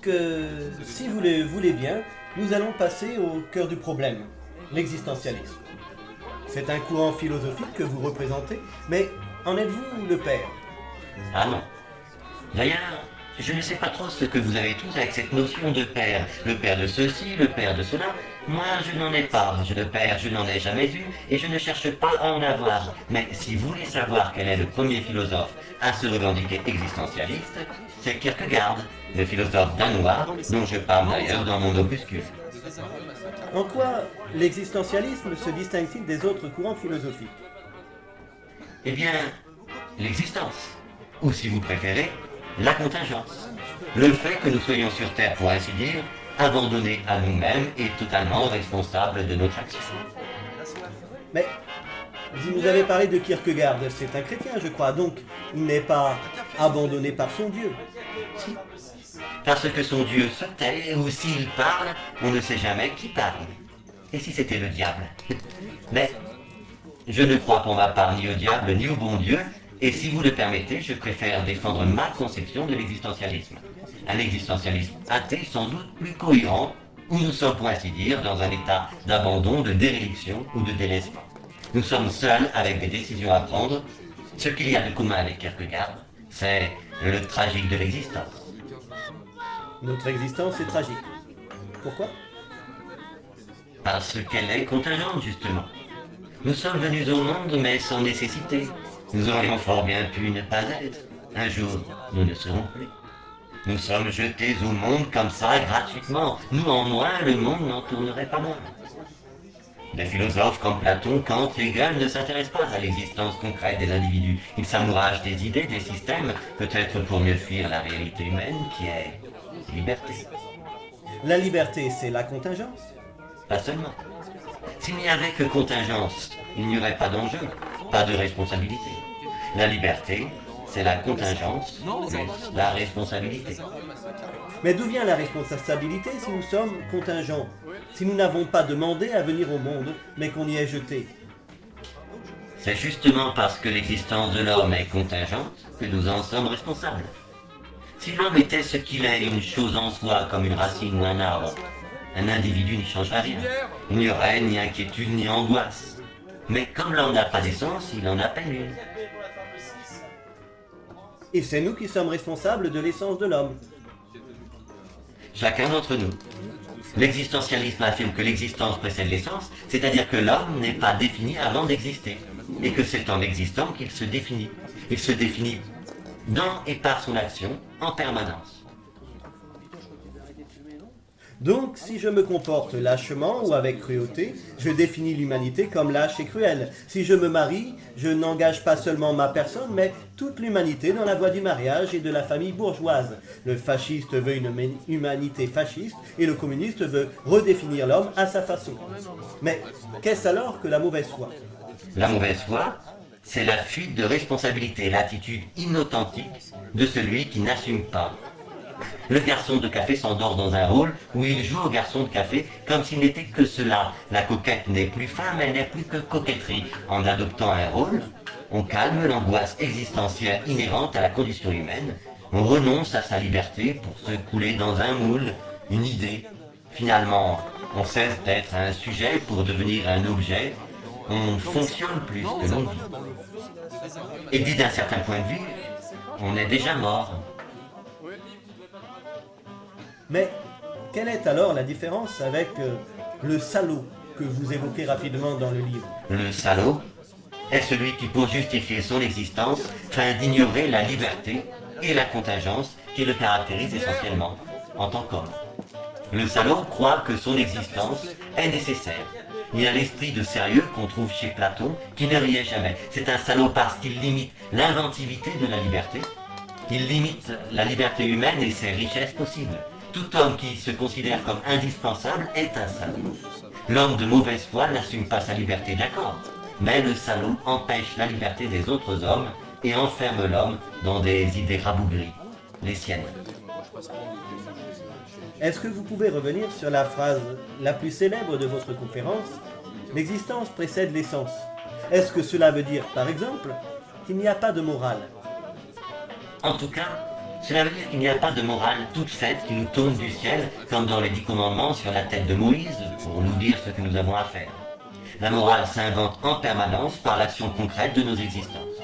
Donc, si vous le voulez bien, nous allons passer au cœur du problème, l'existentialisme. C'est un courant philosophique que vous représentez, mais en êtes-vous le père? Ah non. D'ailleurs, je ne sais pas trop ce que vous avez tous avec cette notion de père. Le père de ceci, le père de cela. Moi, je n'en ai pas. De père, je n'en ai jamais eu et je ne cherche pas à en avoir. Mais si vous voulez savoir quel est le premier philosophe à se revendiquer existentialiste, c'est Kierkegaard, le philosophe danois, dont je parle d'ailleurs dans mon opuscule. En quoi l'existentialisme se distingue-t-il des autres courants philosophiques? Eh bien, l'existence. Ou si vous préférez, la contingence. Le fait que nous soyons sur Terre, pour ainsi dire, abandonnés à nous-mêmes et totalement responsables de notre action. Mais vous nous avez parlé de Kierkegaard, c'est un chrétien je crois, donc il n'est pas abandonné par son Dieu. Si. Parce que son Dieu se tait, ou s'il parle, on ne sait jamais qui parle. Et si c'était le diable? Mais je ne crois pour ma part ni au diable ni au bon Dieu, et si vous le permettez, je préfère défendre ma conception de l'existentialisme. Un existentialisme athée sans doute plus cohérent, où nous sommes pour ainsi dire dans un état d'abandon, de déréliction ou de délaissement. Nous sommes seuls avec des décisions à prendre. Ce qu'il y a de commun avec Kierkegaard, c'est le tragique de l'existence. Notre existence est tragique. Pourquoi? Parce qu'elle est contingente, justement. Nous sommes venus au monde, mais sans nécessité. Nous aurions fort bien pu ne pas être. Un jour, nous ne serons plus. Nous sommes jetés au monde comme ça, gratuitement. Nous en moins, le monde n'en tournerait pas moins. Les philosophes comme Platon, Kant, Hegel ne s'intéressent pas à l'existence concrète des individus. Ils s'amouragent des idées, des systèmes, peut-être pour mieux fuir la réalité humaine qui est liberté. La liberté, c'est la contingence? Pas seulement. S'il n'y avait que contingence, il n'y aurait pas d'enjeu, pas de responsabilité. La liberté, c'est la contingence plus la responsabilité. Mais d'où vient la responsabilité si nous sommes contingents? Si nous n'avons pas demandé à venir au monde, mais qu'on y est jeté? C'est justement parce que l'existence de l'homme est contingente que nous en sommes responsables. Si l'homme était ce qu'il est, une chose en soi, comme une racine ou un arbre, un individu n'y changerait rien. Il n'y aurait ni inquiétude ni angoisse. Mais comme l'homme n'a pas d'essence, il en a peine une. Et c'est nous qui sommes responsables de l'essence de l'homme. Chacun d'entre nous. L'existentialisme affirme que l'existence précède l'essence, c'est-à-dire que l'homme n'est pas défini avant d'exister, et que c'est en existant qu'il se définit. Il se définit dans et par son action, en permanence. Donc, si je me comporte lâchement ou avec cruauté, je définis l'humanité comme lâche et cruelle. Si je me marie, je n'engage pas seulement ma personne, mais toute l'humanité dans la voie du mariage et de la famille bourgeoise. Le fasciste veut une humanité fasciste et le communiste veut redéfinir l'homme à sa façon. Mais qu'est-ce alors que la mauvaise foi? La mauvaise foi, c'est la fuite de responsabilité, l'attitude inauthentique de celui qui n'assume pas. Le garçon de café s'endort dans un rôle où il joue au garçon de café comme s'il n'était que cela. La coquette n'est plus femme, elle n'est plus que coquetterie. En adoptant un rôle, on calme l'angoisse existentielle inhérente à la condition humaine. On renonce à sa liberté pour se couler dans un moule, une idée. Finalement, on cesse d'être un sujet pour devenir un objet. On fonctionne plus que l'on vit. Et dit d'un certain point de vue, on est déjà mort. Mais quelle est alors la différence avec le salaud que vous évoquez rapidement dans le livre? Le salaud est celui qui, pour justifier son existence, feint d'ignorer la liberté et la contingence qui le caractérisent essentiellement en tant qu'homme. Le salaud croit que son existence est nécessaire. Il a l'esprit de sérieux qu'on trouve chez Platon, qui ne riait jamais. C'est un salaud parce qu'il limite l'inventivité de la liberté. Il limite la liberté humaine et ses richesses possibles. Tout homme qui se considère comme indispensable est un salaud. L'homme de mauvaise foi n'assume pas sa liberté, d'accord, mais le salaud empêche la liberté des autres hommes et enferme l'homme dans des idées rabougries, les siennes. Est-ce que vous pouvez revenir sur la phrase la plus célèbre de votre conférence? L'existence précède l'essence. Est-ce que cela veut dire, par exemple, qu'il n'y a pas de morale? En tout cas, Cela veut dire qu'il n'y a pas de morale toute faite qui nous tombe du ciel, comme dans les 10 commandements sur la tête de Moïse, pour nous dire ce que nous avons à faire. La morale s'invente en permanence par l'action concrète de nos existences.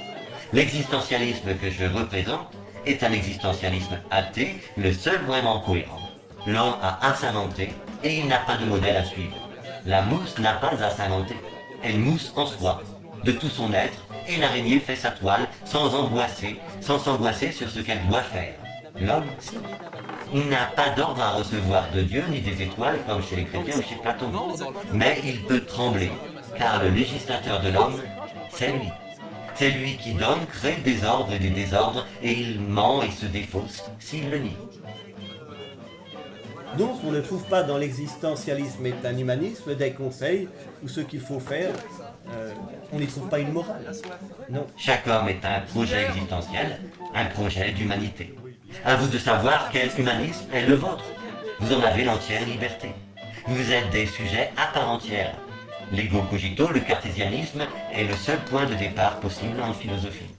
L'existentialisme que je représente est un existentialisme athée, le seul vraiment cohérent. L'homme a à s'inventer et il n'a pas de modèle à suivre. La mousse n'a pas à s'inventer. Elle mousse en soi, de tout son être, et l'araignée fait sa toile sans s'angoisser sur ce qu'elle doit faire. L'homme, si. Il n'a pas d'ordre à recevoir de Dieu ni des étoiles comme chez les chrétiens ou chez Platon. Mais il peut trembler, car le législateur de l'homme, c'est lui. C'est lui qui donne, crée des ordres et des désordres, et il ment et se défausse s'il le nie. Donc on ne trouve pas dans l'existentialisme et un humanisme des conseils ou ce qu'il faut faire. On n'y trouve pas une morale. Non. Chaque homme est un projet existentiel, un projet d'humanité. À vous de savoir quel humanisme est le vôtre. Vous en avez l'entière liberté. Vous êtes des sujets à part entière. L'ego cogito, le cartésianisme, est le seul point de départ possible en philosophie.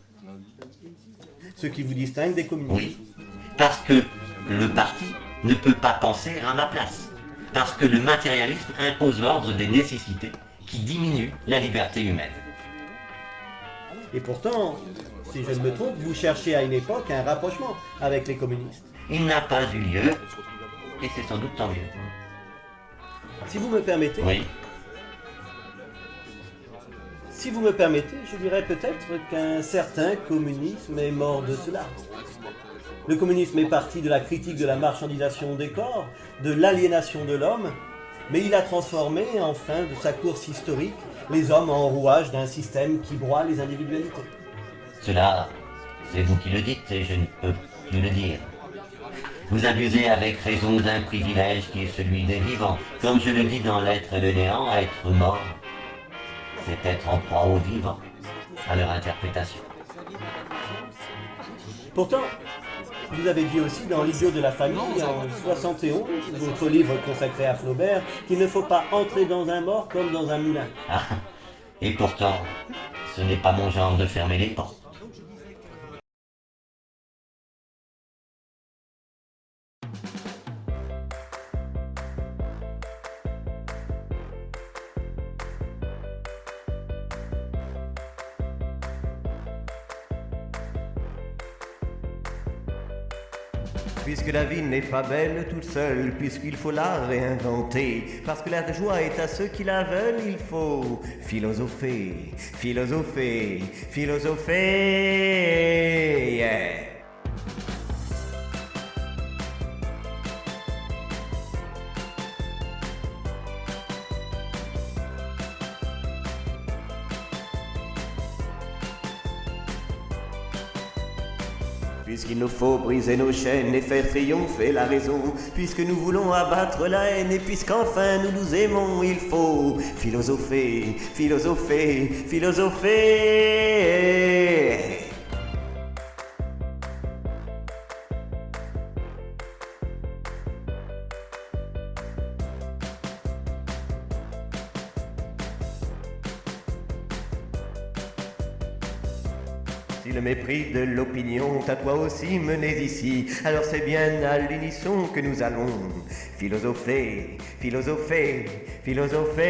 Ce qui vous distingue des communistes. Oui, parce que le parti ne peut pas penser à ma place. Parce que le matérialisme impose l'ordre des nécessités qui diminue la liberté humaine. Et pourtant, si je ne me trompe, vous cherchez à une époque un rapprochement avec les communistes. Il n'a pas eu lieu, et c'est sans doute tant mieux. Si vous me permettez, Oui, si vous me permettez, je dirais peut-être qu'un certain communisme est mort de cela. Le communisme est parti de la critique de la marchandisation des corps, de l'aliénation de l'homme, mais il a transformé, en fin de sa course historique, les hommes en rouages d'un système qui broie les individualités. cela, c'est vous qui le dites et je ne peux plus le dire. Vous abusez avec raison d'un privilège qui est celui des vivants. Comme je le dis dans l'être et le néant, être mort, c'est être en proie aux vivants, à leur interprétation. Pourtant, vous avez dit aussi dans l'Idiot de la famille, en 71, votre livre consacré à Flaubert, qu'il ne faut pas entrer dans un mort comme dans un moulin. Ah, et pourtant, ce n'est pas mon genre de fermer les portes. Puisque la vie n'est pas belle toute seule, puisqu'il faut la réinventer, parce que la joie est à ceux qui la veulent, il faut philosopher, philosopher, philosopher. Yeah. Puisqu'il nous faut briser nos chaînes et faire triompher la raison, puisque nous voulons abattre la haine et puisqu'enfin nous nous aimons, il faut philosopher, philosopher, philosopher. Si le mépris de l'opinion t'a toi aussi mené ici, alors c'est bien à l'unisson que nous allons philosopher, philosopher, philosopher.